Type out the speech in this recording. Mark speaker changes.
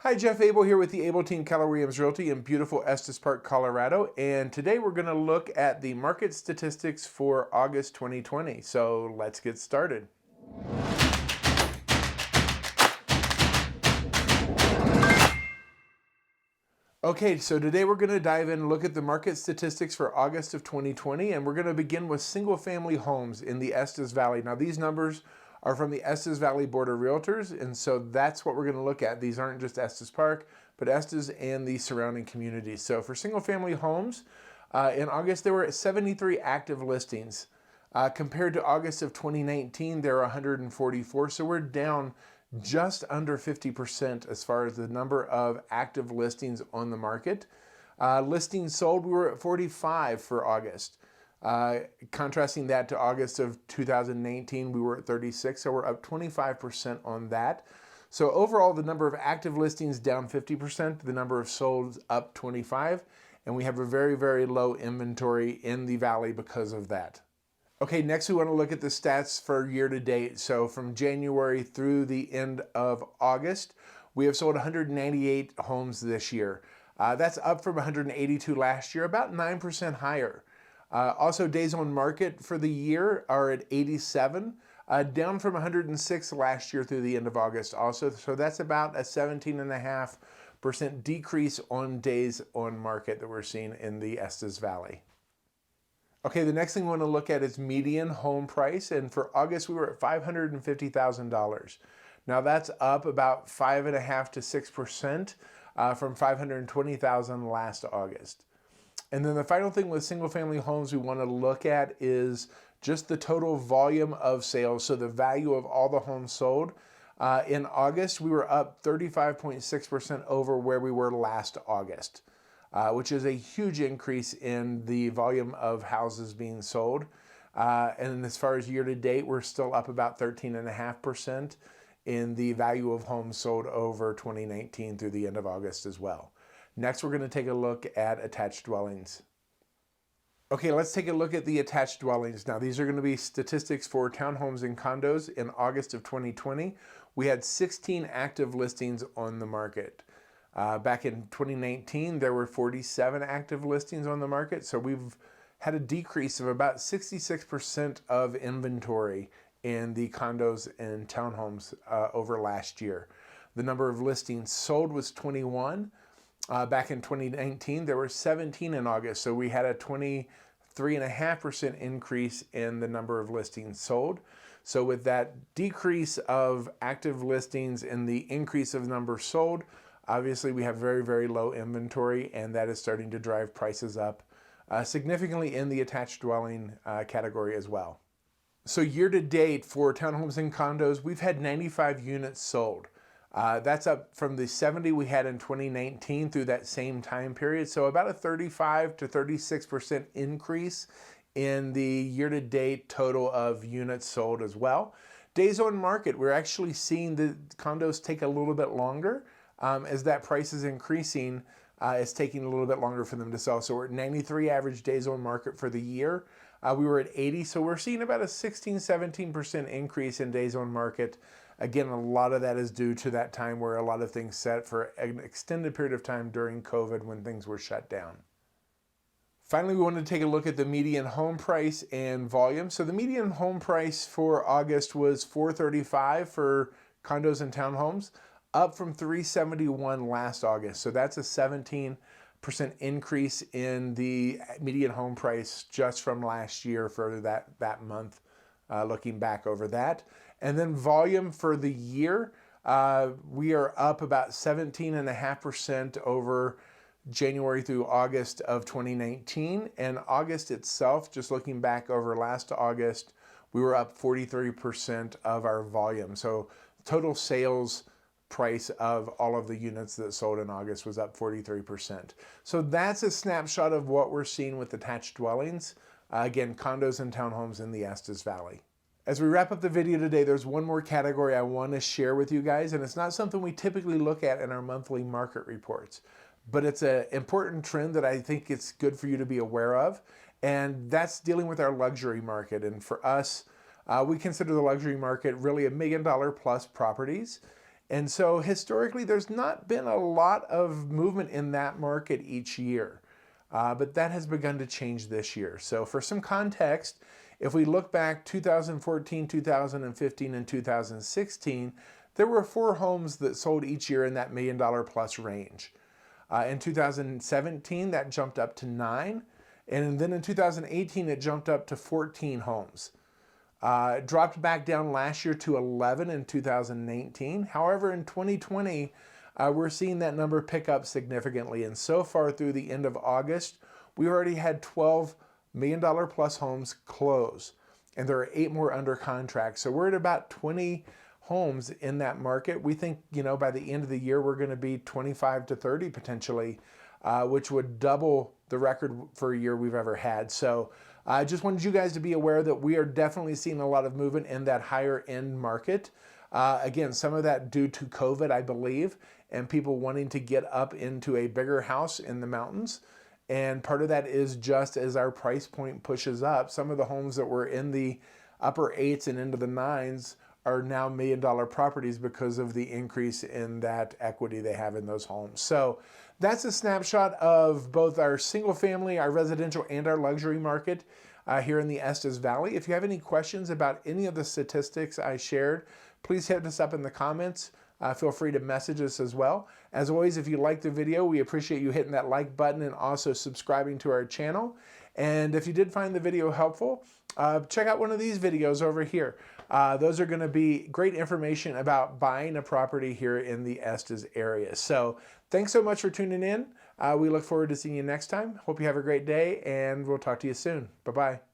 Speaker 1: Hi, Jeff Abel here with the Abel Team Keller Williams Realty in beautiful Estes Park, Colorado. And today we're going to look at the market statistics for August 2020. So let's get started. Okay, so today we're going to dive in and look at the market statistics for August of 2020, and we're going to begin with single-family homes in the Estes Valley. Now, these numbers are from the Estes Valley Board of Realtors, and so that's what we're going to look at. These aren't just Estes Park, but Estes and the surrounding communities. So for single-family homes, in August there were 73 active listings. Compared to August of 2019, there are 144, so we're down just under 50% as far as the number of active listings on the market. Listings sold, we were at 45 for August. Contrasting that to August of 2019, we were at 36, so we're up 25% on that. So overall, the number of active listings down 50%, the number of solds up 25, and we have a very, very low inventory in the valley because of that. Okay, next we want to look at the stats for year to date. So from January through the end of August, we have sold 198 homes this year. That's up from 182 last year, about 9% higher. Also, days on market for the year are at 87, down from 106 last year through the end of August also. So that's about a 17.5% decrease on days on market that we're seeing in the Estes Valley. Okay, the next thing we want to look at is median home price, and for August we were at $550,000. Now that's up about 5.5% to 6% from $520,000 last August. And then the final thing with single-family homes we want to look at is just the total volume of sales, so the value of all the homes sold. In August, we were up 35.6% over where we were last August. Which is a huge increase in the volume of houses being sold. And as far as year to date, we're still up about 13.5% in the value of homes sold over 2019 through the end of August as well. Next, we're going to take a look at attached dwellings. Okay, let's take a look at the attached dwellings. Now, these are going to be statistics for townhomes and condos in August of 2020. We had 16 active listings on the market. Back in 2019, there were 47 active listings on the market, so we've had a decrease of about 66% of inventory in the condos and townhomes over last year. The number of listings sold was 21. Back in 2019, there were 17 in August, so we had a 23.5% increase in the number of listings sold. So with that decrease of active listings and the increase of the number sold, obviously, we have very, very low inventory, and that is starting to drive prices up significantly in the attached dwelling category as well. So year to date for townhomes and condos, we've had 95 units sold. That's up from the 70 we had in 2019 through that same time period. So about a 35 to 36% increase in the year to date total of units sold as well. Days on market, we're actually seeing the condos take a little bit longer. As that price is increasing, it's taking a little bit longer for them to sell. So we're at 93 average days on market for the year. We were at 80, so we're seeing about a 16-17% increase in days on market. Again, a lot of that is due to that time where a lot of things set for an extended period of time during COVID when things were shut down. Finally, we wanted to take a look at the median home price and volume. So the median home price for August was $435 for condos and townhomes, up from $371 last August. So that's a 17% increase in the median home price just from last year for that month, looking back over that. And then volume for the year, we are up about 17.5% over January through August of 2019. And August itself, just looking back over last August, we were up 43% of our volume. So total sales price of all of the units that sold in August was up 43%. So that's a snapshot of what we're seeing with attached dwellings. Again, condos and townhomes in the Estes Valley. As we wrap up the video today, there's one more category I want to share with you guys, and it's not something we typically look at in our monthly market reports, but it's an important trend that I think it's good for you to be aware of, and that's dealing with our luxury market. And for us, we consider the luxury market really $1 million plus properties. And so historically, there's not been a lot of movement in that market each year. But that has begun to change this year. So for some context, if we look back 2014, 2015, and 2016, there were 4 homes that sold each year in that $1 million plus range. In 2017, that jumped up to 9. And then in 2018, it jumped up to 14 homes. It dropped back down last year to 11 in 2019. However, in 2020, we're seeing that number pick up significantly. And so far through the end of August, we already had 12 $1 million plus homes close. And there are 8 more under contract. So we're at about 20 homes in that market. We think, by the end of the year, we're going to be 25 to 30 potentially, which would double the record for a year we've ever had. So I just wanted you guys to be aware that we are definitely seeing a lot of movement in that higher end market. Again, some of that due to COVID, I believe, and people wanting to get up into a bigger house in the mountains. And part of that is just as our price point pushes up, some of the homes that were in the upper 8s and into the 9s are now $1 million properties because of the increase in that equity they have in those homes. So that's a snapshot of both our single family, our residential, and our luxury market here in the Estes Valley. If you have any questions about any of the statistics I shared, please hit us up in the comments. Feel free to message us as well. As always, if you liked the video, we appreciate you hitting that like button and also subscribing to our channel. And if you did find the video helpful, check out one of these videos over here. Those are going to be great information about buying a property here in the Estes area. So thanks so much for tuning in. We look forward to seeing you next time. Hope you have a great day, and we'll talk to you soon. Bye-bye.